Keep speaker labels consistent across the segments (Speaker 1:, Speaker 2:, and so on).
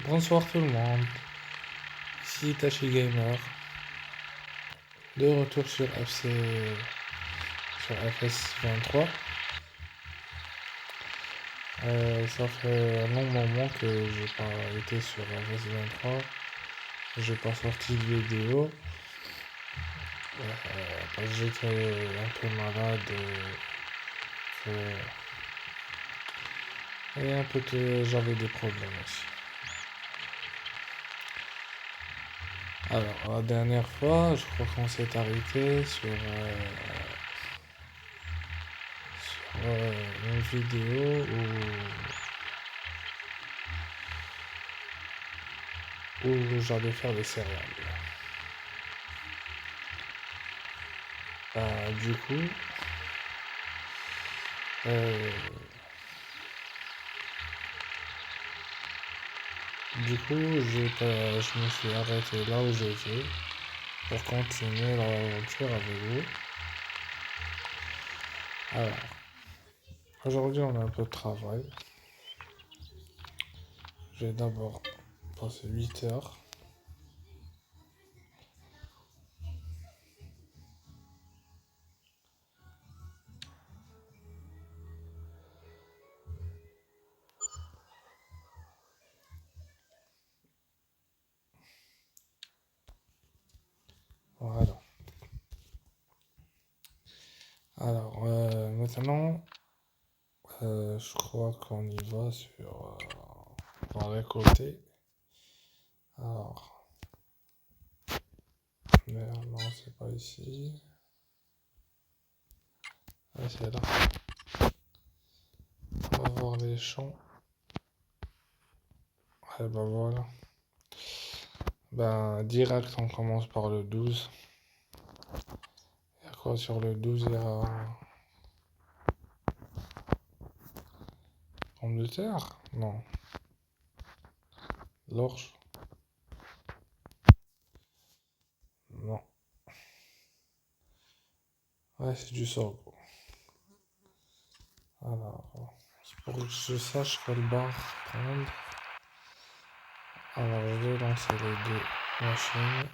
Speaker 1: Bonsoir tout le monde, ici Itachi Gamer, de retour sur FS23. Ça fait un long moment que j'ai pas été sur FS23, j'ai pas sorti de vidéo, parce que j'étais un peu malade et un peu que j'avais des problèmes aussi. Alors, la dernière fois, je crois qu'on s'est arrêté sur une vidéo où j'allais faire des céréales. Bah, euh, je me suis arrêté là où j'étais pour continuer l'aventure avec vous. Alors, aujourd'hui on a un peu de travail. Je vais d'abord passer 8 heures. Voilà. Alors, maintenant, je crois qu'on y va sur... on va récolter. Alors, merde, non, c'est pas ici. Ah, c'est là. On va voir les champs. Et ben voilà. Ben, direct, on commence par le 12. Il y a quoi sur le 12? Il y a pomme de terre? Non. L'orge? Non. Ouais, c'est du sorgho. Alors, c'est pour que je sache quelle barre prendre. Alors, je vais lancer les deux machines.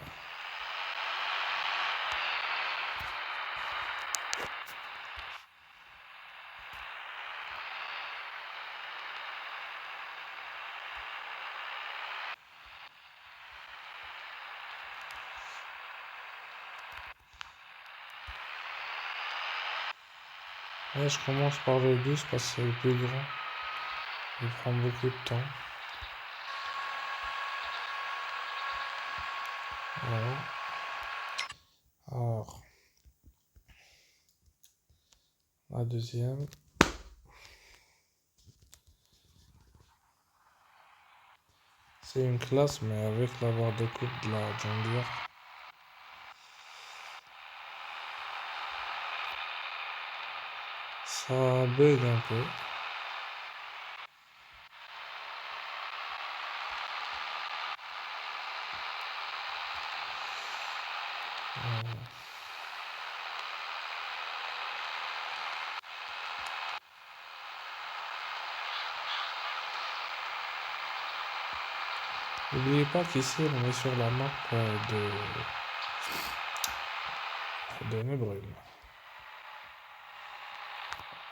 Speaker 1: Ouais, je commence par le 12 parce que c'est le plus grand. Il prend beaucoup de temps. Voilà. Alors, la deuxième. C'est une classe, mais avec la barre de coupe de la John Deere. Ça bug un peu. N'oubliez pas qu'ici on est sur la map de Nebrun.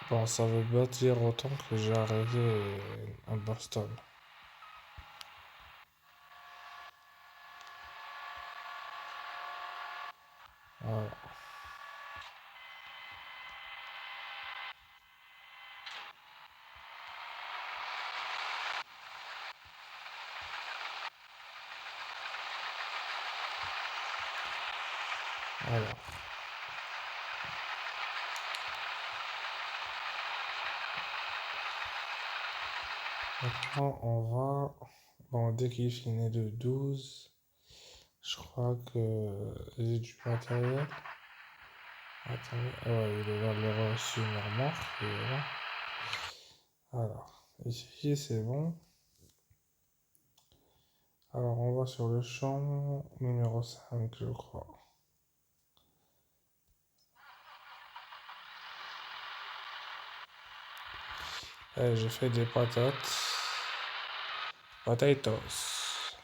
Speaker 1: Bon, ça veut pas dire autant que j'ai arrêté à Boston. Voilà. Alors. Maintenant, on va... Bon, dès qu'il finit le 12, je crois que j'ai du matériel. Attendez, ah ouais, il est là, le reçu normal. Il est là. Alors, ici, c'est bon. Alors, on va sur le champ numéro 5, je crois. J'ai fait des patates. Potatoes.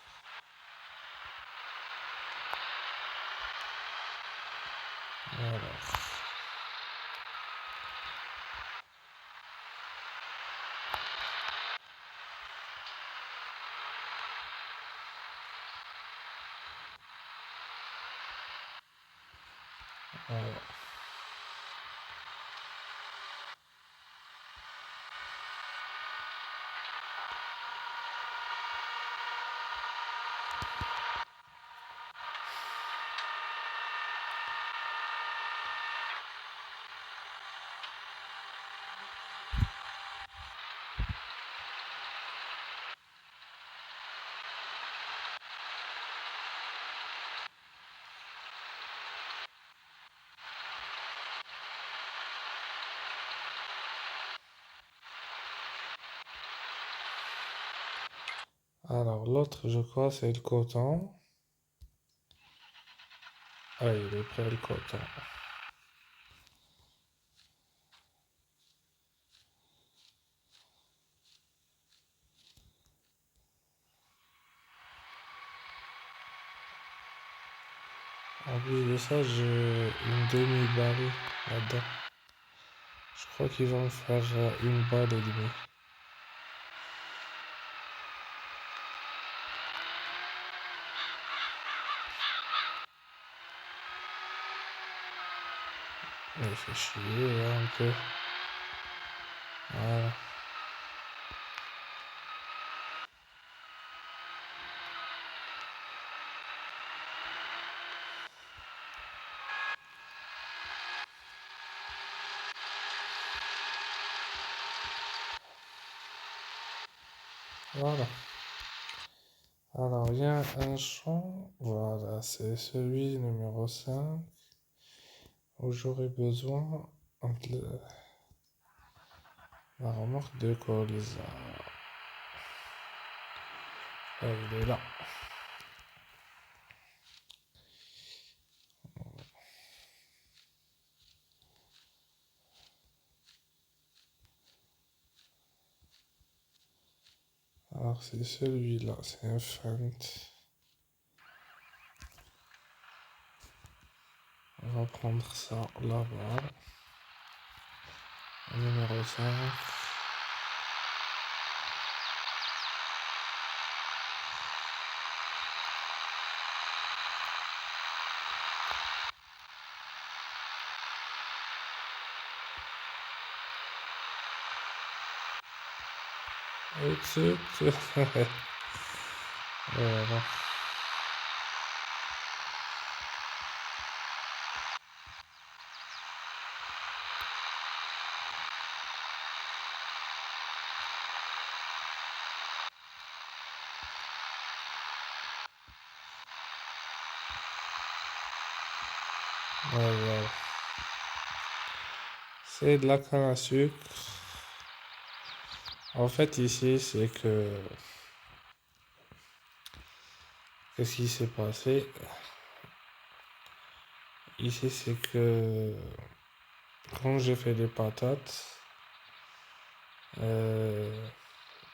Speaker 1: Alors, voilà. Alors, l'autre, je crois, c'est le coton. Ah, il est prêt, le coton. En plus de ça, j'ai une demi-balle là-dedans. Je crois qu'ils vont me faire une balle et demie. Mais il fait chier, hein, un peu. Voilà. Voilà. Alors, il y a un champ. Voilà, c'est celui numéro 5 où j'aurai besoin de la remorque de colza. Elle est là. Alors, c'est celui-là, c'est un Fant. On va prendre ça là-bas. Numéro 5. Voilà. Voilà. C'est de la canne à sucre. En fait, ici, c'est que... Qu'est-ce qui s'est passé? Ici, c'est que... Quand j'ai fait des patates,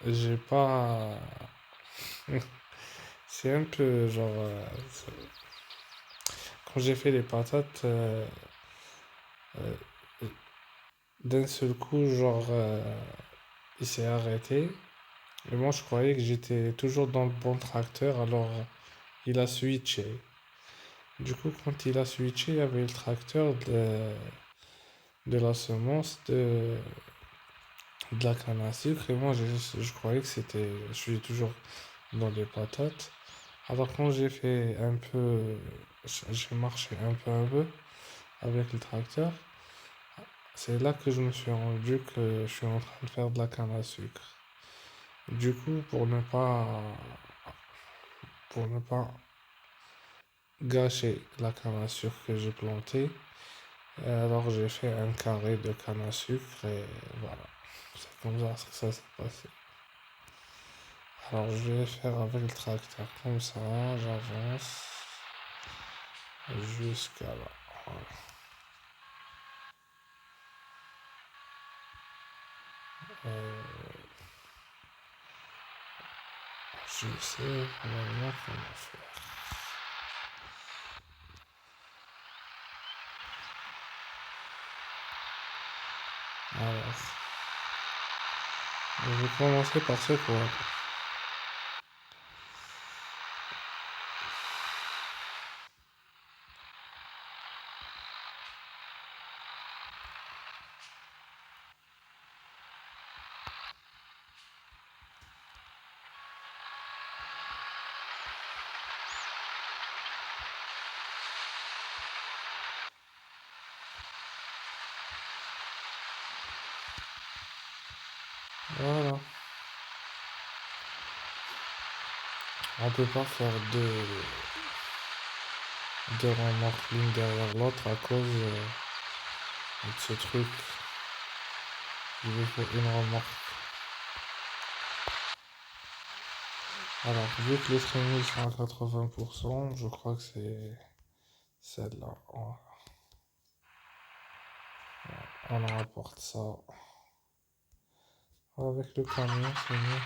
Speaker 1: j'ai pas... C'est un peu genre... quand j'ai fait les patates, euh, d'un seul coup, genre... il s'est arrêté. Et moi, je croyais que j'étais toujours dans le bon tracteur, alors il a switché. Du coup, quand il a switché, il y avait le tracteur de la semence de la canne à sucre. Et moi, je croyais que c'était... Je suis toujours dans les patates. Alors quand j'ai fait un peu... J'ai marché un peu avec le tracteur. C'est là que je me suis rendu que je suis en train de faire de la canne à sucre. Du coup, pour ne pas gâcher la canne à sucre que j'ai plantée, alors j'ai fait un carré de canne à sucre et voilà. C'est comme ça que ça s'est passé. Alors je vais faire avec le tracteur comme ça, j'avance jusqu'à là. Voilà. Euh, Je sais probablement comment faire. Alors, je vais commencer par ce quoi. Voilà. On peut pas faire deux remorques l'une derrière l'autre à cause de ce truc. Il me faut une remorque. Alors, vu que les trémies sont à 80%, je crois que c'est celle-là. On rapporte ça. Avec le camion, c'est mieux.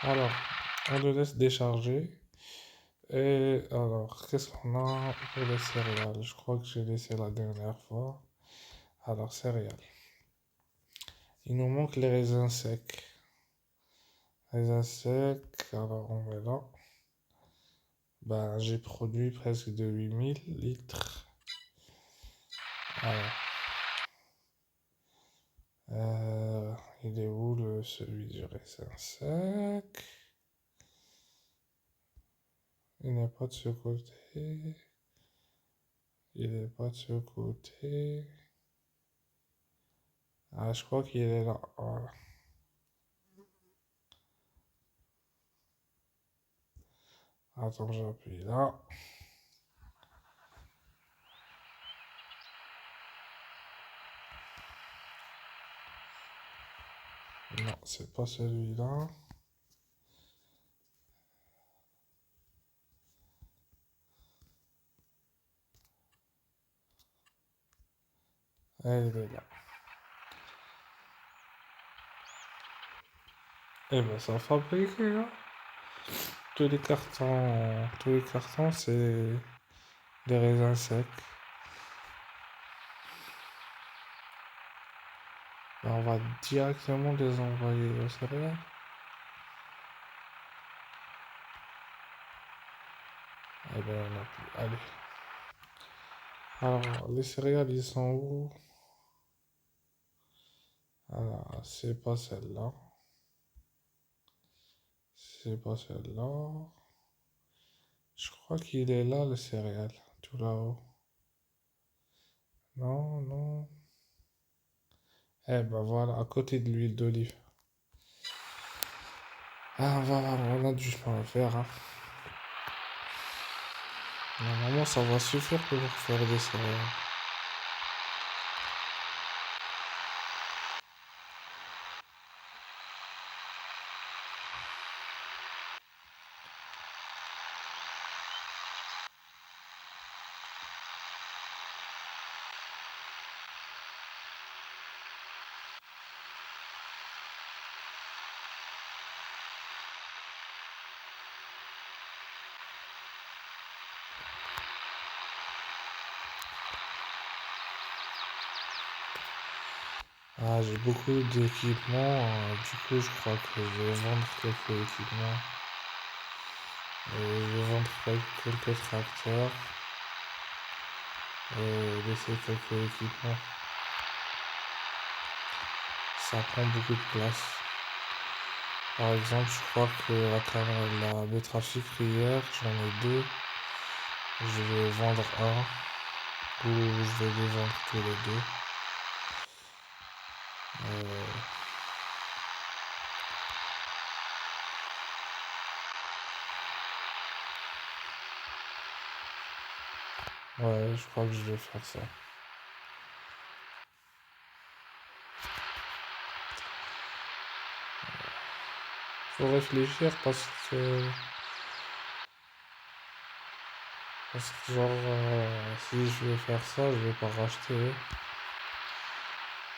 Speaker 1: Alors, on le laisse décharger. Et alors, qu'est-ce qu'on a pour les céréales? Je crois que j'ai laissé la dernière fois. Alors, céréales. Il nous manque les raisins secs. Raisins secs, alors on met là. Ben, j'ai produit presque de 8000 litres. Alors, il est où celui du raisin sec? Il n'est pas de ce côté. Il n'est pas de ce côté. Ah, je crois qu'il est là. Voilà. Attends, j'appuie là. Non, c'est pas celui-là. Elle est là. Eh ben, ça a fabriqué, hein. Tous les cartons, c'est des raisins secs. Ben, on va directement les envoyer aux céréales. Eh ben, on a plus. Allez. Alors, les céréales, ils sont où? Alors, c'est pas celle-là. C'est pas celle-là. Je crois qu'il est là, le céréale. Tout là-haut. Non, non. Eh ben voilà, à côté de l'huile d'olive. Ah, voilà, on a du chemin à faire, hein. Normalement, ça va suffire pour faire des céréales. Ah, j'ai beaucoup d'équipements. Du coup, je crois que je vais vendre quelques équipements. Je vais vendre quelques tracteurs. Et laisser quelques équipements. Ça prend beaucoup de place. Par exemple, je crois que la betterave sucrière, j'en ai deux. Je vais vendre un ou je vais les vendre tous les deux. Euh, ouais, je crois que je vais faire ça. Faut réfléchir parce que genre si je vais faire ça, je vais pas racheter.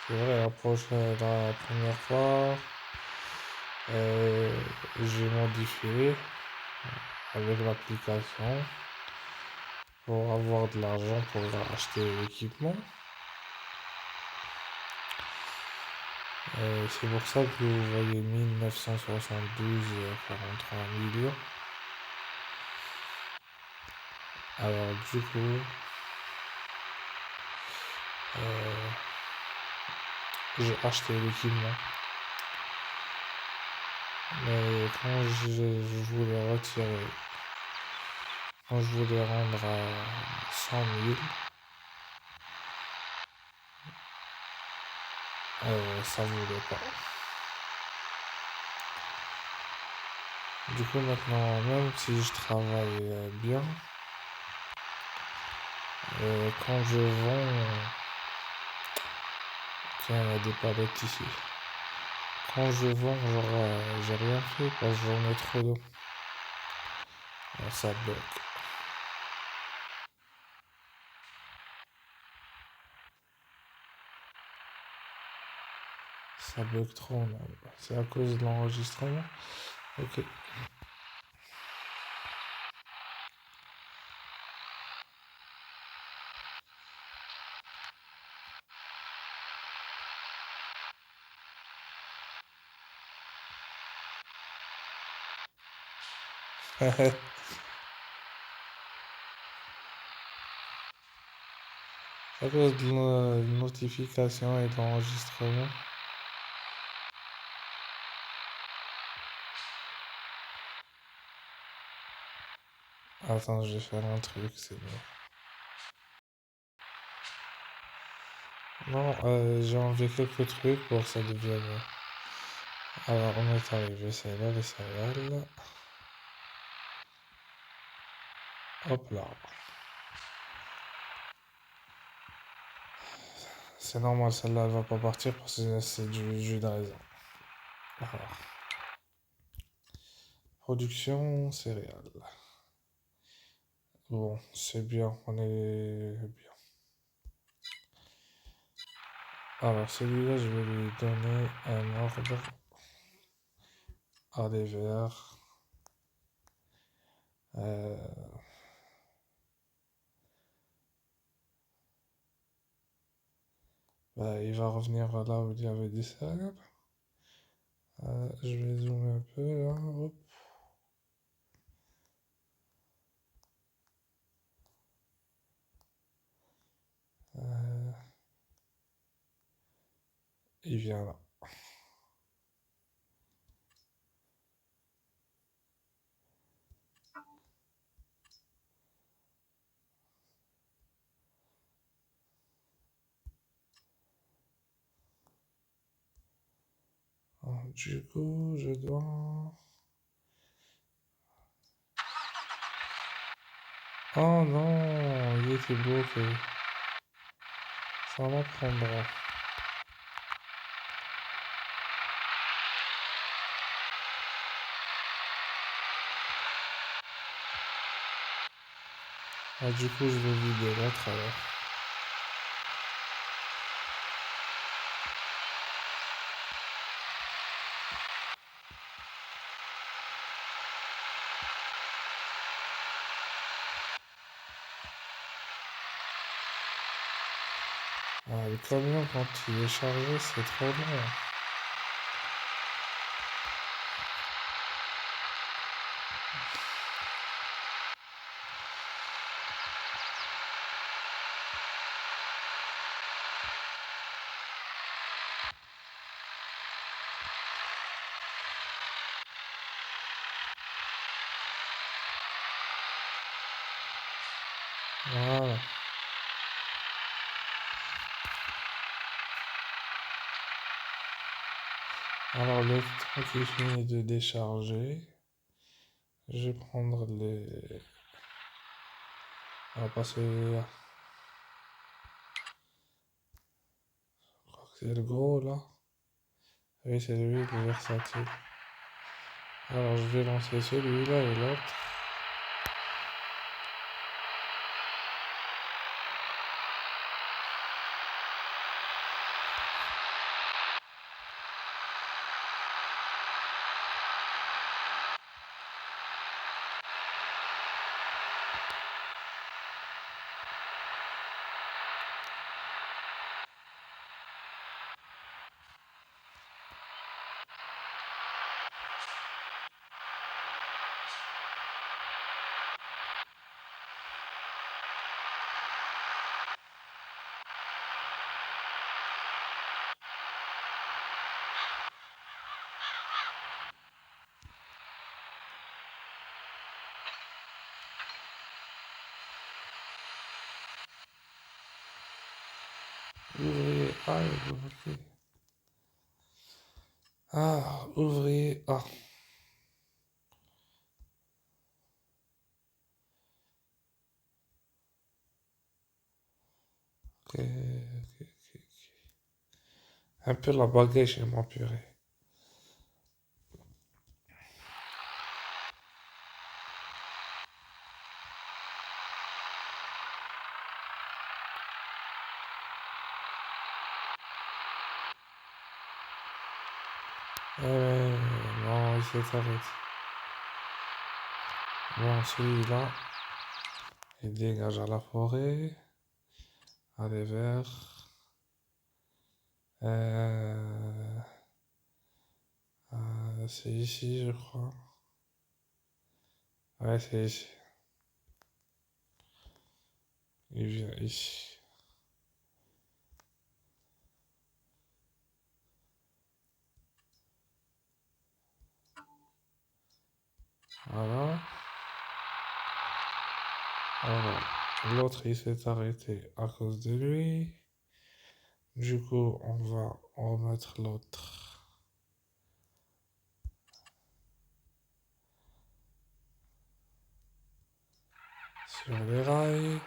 Speaker 1: C'est vrai, la première fois, j'ai modifié avec l'application pour avoir de l'argent pour acheter l'équipement. C'est pour ça que vous voyez 1972 43 millions. Alors du coup, euh, j'ai acheté l'équipement. Mais quand je voulais retirer, quand je voulais rendre à 100 000, ça voulait pas. Du coup maintenant, même si je travaille bien, quand je vends, tiens, il y a des palettes ici. Quand je vends, genre, j'ai rien fait parce que j'en ai trop d'eau. Ça bug. Ça bug trop, non. C'est à cause de l'enregistrement. Ok. À cause de la notification et de l'enregistrement. Attends, je vais faire un truc, c'est bon. Non, j'ai enlevé quelques trucs pour que ça devienne. Alors, on est arrivé, c'est là les céréales. Hop là. C'est normal, celle-là, elle va pas partir parce que c'est du jus de raisin. Alors, production céréales. Bon, c'est bien, on est bien. Alors, celui-là, je vais lui donner un ordre à des verts. Bah, il va revenir là où il y avait des céréales. Je vais zoomer un peu là. Hop. Euh, il vient là. Alors, du coup, je dois. Oh non, il était bloqué. Ça m'en prendra. Ah, du coup, je vais vider l'autre alors. Ah, le camion, quand il est chargé, c'est trop long. Voilà. Alors, le temps qui finit de décharger, je vais prendre les... On va passer là. Je crois que c'est le gros là. Oui, c'est lui, le versatile. Alors, je vais lancer celui-là et l'autre. Ouvrier A est bloqué. Ah, ouvrier A. Ok, ok, ok. Un peu la baguette chez moi, purée. Non, il s'est arrêté. Bon, celui-là, il dégage à la forêt. Allez, vert. C'est ici, je crois. Ouais, c'est ici. Il vient ici. Voilà. Alors, l'autre, il s'est arrêté à cause de lui. Du coup, on va remettre l'autre sur les rails.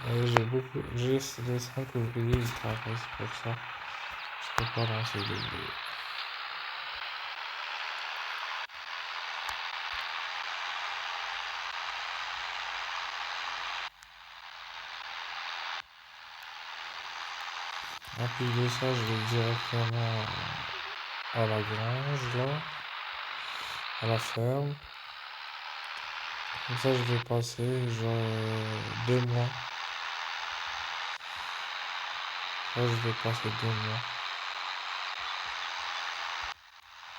Speaker 1: Et j'ai les 5 ouvriers, ils travaillent, c'est pour ça. Je peux pas lancer d'ouvriers. En plus de ça, je vais directement à la grange, là, à la ferme. Comme ça, je vais passer genre 2 mois. Là, je vais passer 2 mois.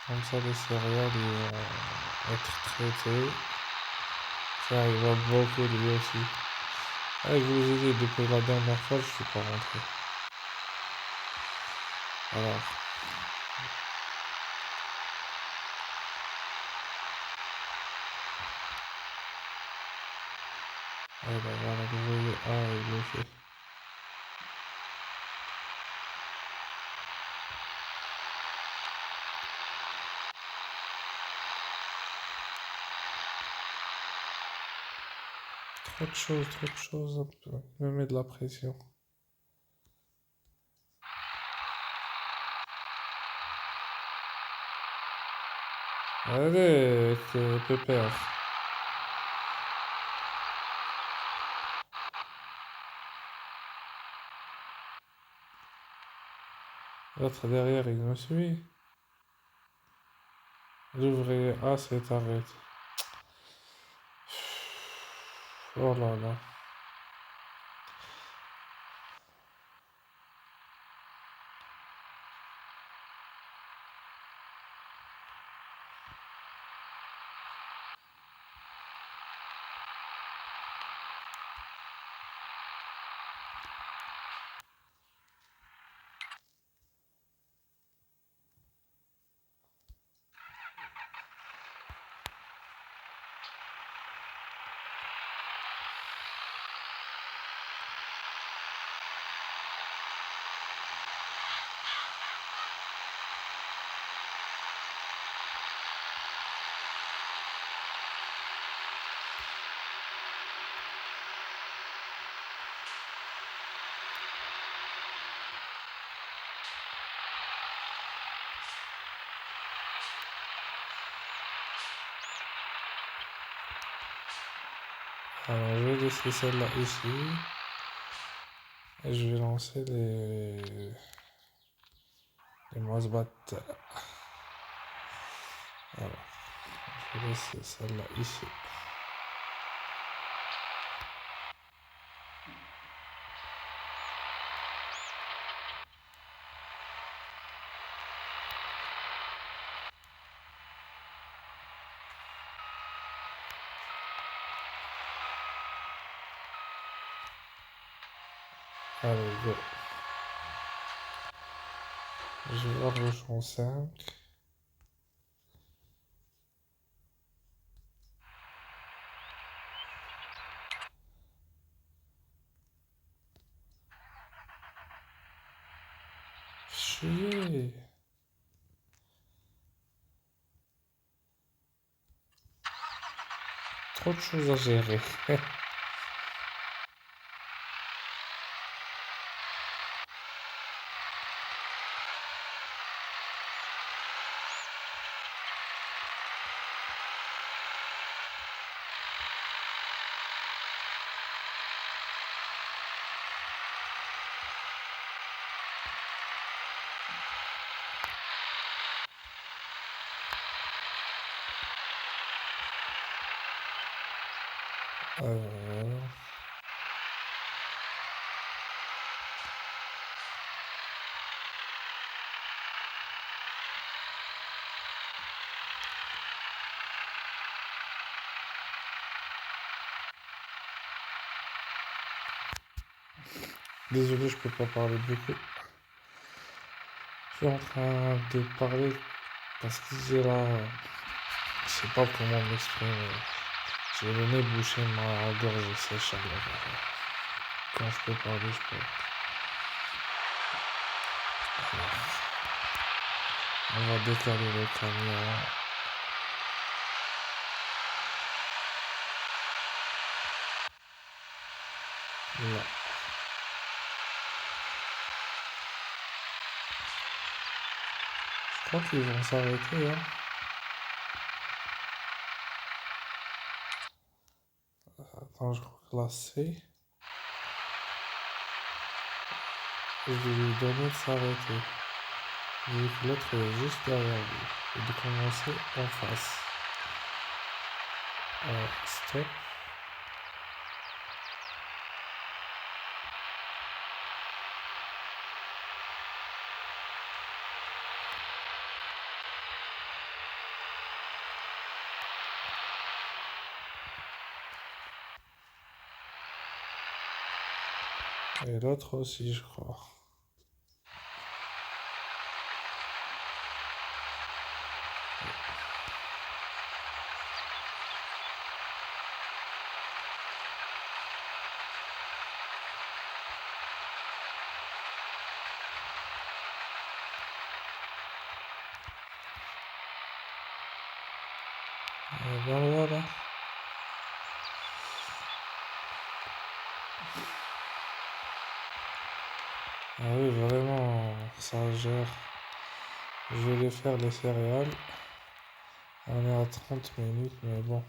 Speaker 1: Comme ça, les céréales ils vont être traitées. Ça, il va beaucoup lui aussi. Ah, je vous ai dit, depuis la dernière fois, je suis pas rentré. Alors, voilà, vous voyez, ah, il le fait. Trop de choses, un peu. Me met de la pression. Allez, Pépère. L'autre derrière, il me suit. L'ouvrier A s'est arrêté. Oh là là. Alors, je vais laisser celle-là ici. Et je vais lancer les mouse-battes. Voilà. Je vais laisser celle-là ici. Allez, go. Je vais voir le champ 5. Chier. Trop de choses à gérer. Euh, Désolé, je peux pas parler beaucoup. Je suis en train de parler parce que j'ai là. Je sais pas comment m'exprimer. J'ai le nez bouché, ma gorge est sèche. Quand je peux parler, je peux. Alors, on va décaler le caméra. Là. Je crois qu'ils vont s'arrêter, hein. Attends, je crois que là c'est. Je vais lui donner de s'arrêter. Vu que l'autre est juste derrière lui. Et de commencer en face. Stop. Et l'autre aussi, je crois. Et ben voilà. Ah oui, vraiment, ça gère. Je vais les faire les céréales. On est à 30 minutes, mais bon.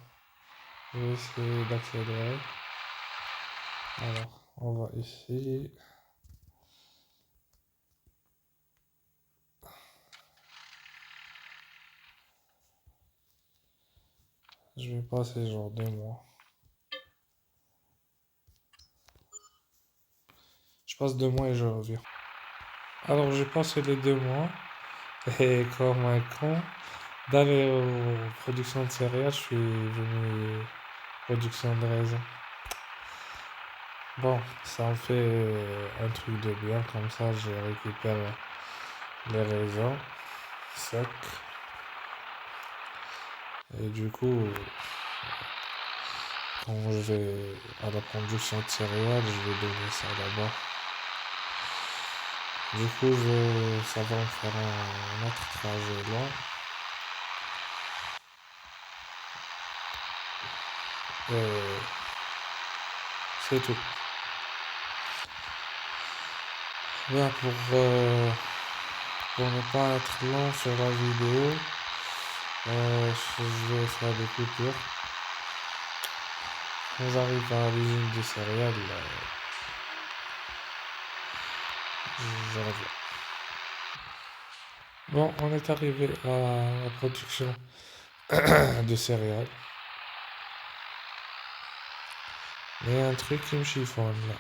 Speaker 1: Je vais essayer d'accélérer. Alors, on va ici. Je vais passer genre 2 mois. Je passe 2 mois et je reviens. Alors, j'ai passé les 2 mois. Et comme un con, d'aller aux productions de céréales, je suis venu production de raisin. Bon, ça en fait un truc de bien, comme ça je récupère les raisins secs. Et du coup, quand je vais à la production de céréales, je vais donner ça là-bas. Du coup, ça va me faire un autre trajet long. Et c'est tout. Bien, pour ne pas être long sur la vidéo, je vais faire des coupures. On arrive à l'usine de céréales. Je reviens. Bon, on est arrivé à la production de céréales. Mais il y a un truc qui me chiffonne là.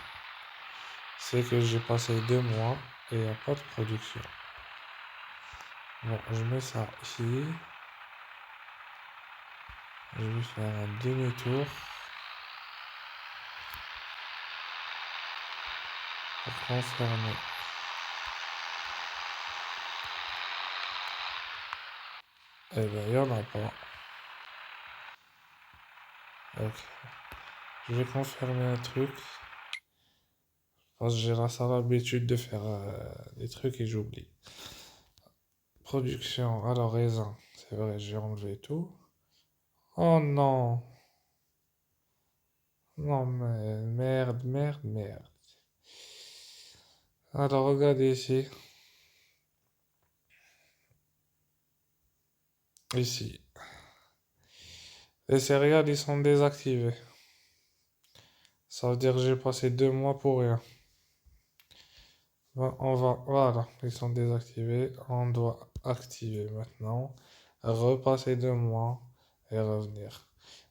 Speaker 1: C'est que j'ai passé 2 mois et il n'y a pas de production. Bon, je mets ça ici. Je vais faire un demi-tour pour confirmer. Eh bien, il n'y en a pas. Ok. Je vais confirmer un truc. Parce que j'ai la sale habitude de faire des trucs et j'oublie. Production, alors raisin. C'est vrai, j'ai enlevé tout. Oh non! Non, mais merde, merde, merde. Alors, regardez ici. Ici. Les céréales, ils sont désactivés. Ça veut dire que j'ai passé 2 mois pour rien. Voilà, ils sont désactivés. On doit activer maintenant. Repasser 2 mois et revenir.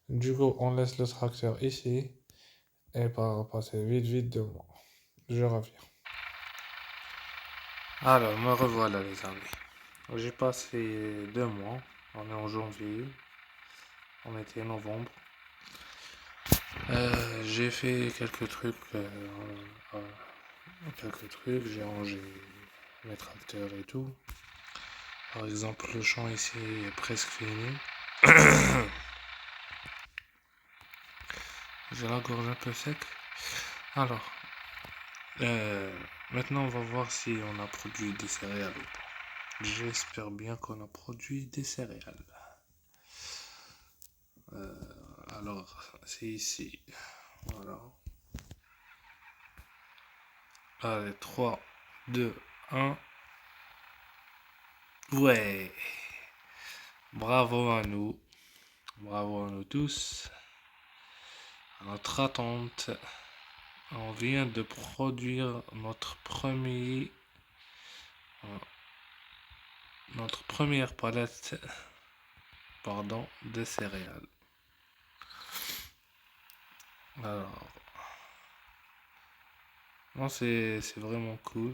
Speaker 1: Du coup, on laisse le tracteur ici. Et pas repasser vite, vite 2 mois. Je reviens. Alors, me revoilà les amis. J'ai passé 2 mois. On est en janvier. On était en novembre. J'ai fait quelques trucs. J'ai rangé mes tracteurs et tout. Par exemple, le champ ici est presque fini. J'ai la gorge un peu sec. Alors, maintenant on va voir si on a produit des céréales ou pas. J'espère bien qu'on a produit des céréales. Alors, c'est ici. Voilà. Allez, 3, 2, 1. Ouais. Bravo à nous. Bravo à nous tous. À notre attente. On vient de produire notre première palette, pardon, de céréales. Alors, non, c'est vraiment cool.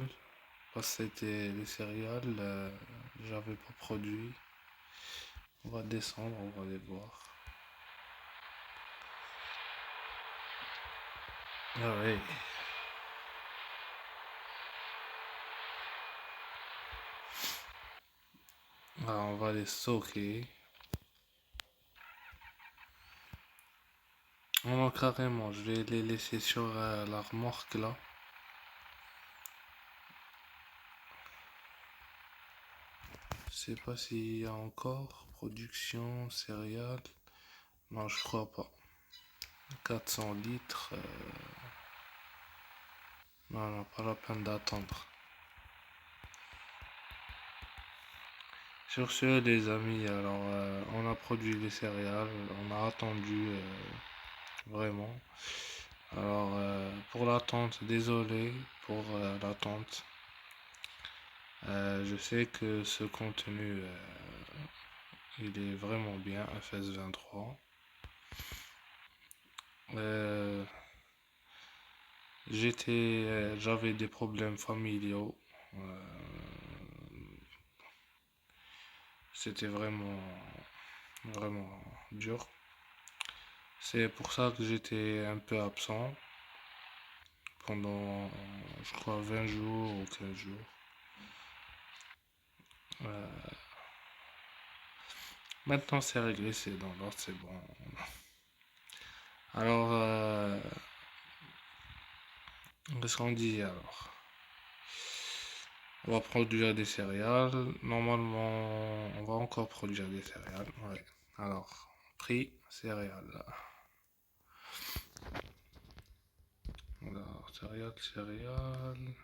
Speaker 1: Parce que c'était les céréales, j'avais pas produit. On va descendre, on va les voir. Ah oui. Alors, on va les stocker. Non, carrément, je vais les laisser sur la remorque là. Je sais pas s'il y a encore production céréales. Non, je crois pas. 400 litres. Non, non, pas la peine d'attendre. Sur ce, les amis, alors on a produit les céréales, on a attendu vraiment. Alors pour l'attente, désolé pour l'attente. Je sais que ce contenu, il est vraiment bien, FS23. J'avais des problèmes familiaux. C'était vraiment, vraiment dur. C'est pour ça que j'étais un peu absent pendant, je crois, 20 jours ou 15 jours. Maintenant, c'est réglé, c'est dans l'ordre, c'est bon. Alors, qu'est-ce qu'on dit alors? On va produire des céréales. Normalement, on va encore produire des céréales. Ouais. Alors, prix céréales. Alors, céréales.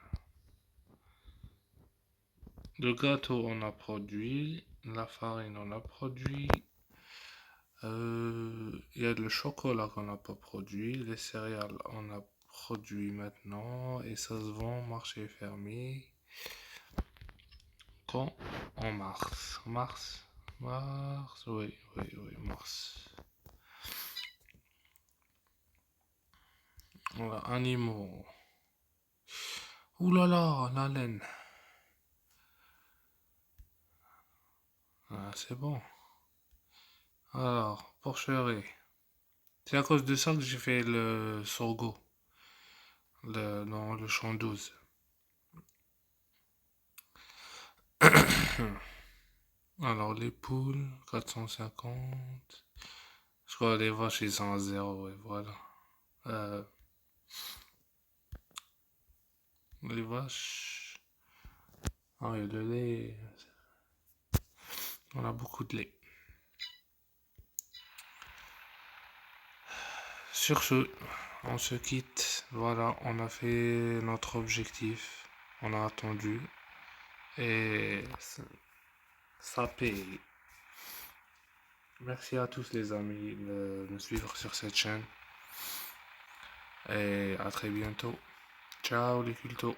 Speaker 1: Le gâteau, on a produit. La farine, on a produit. Il y a le chocolat qu'on n'a pas produit. Les céréales, on a produit maintenant. Et ça se vend, marché fermé. Quand? En mars. Mars? Mars? Oui, oui, oui, mars. Voilà, animaux. Ouh là là, la laine. Ah, c'est bon. Alors, porcherie. C'est à cause de ça que j'ai fait le sorgho dans le champ 12. Alors, les poules, 450. Je crois que les vaches, ils sont à zéro, et voilà. Euh, les vaches. Ah, et le lait. On a beaucoup de lait. Sur ce, on se quitte. Voilà, on a fait notre objectif. On a attendu. Et ça paye. Merci à tous les amis de me suivre sur cette chaîne. Et à très bientôt. Ciao les cultos.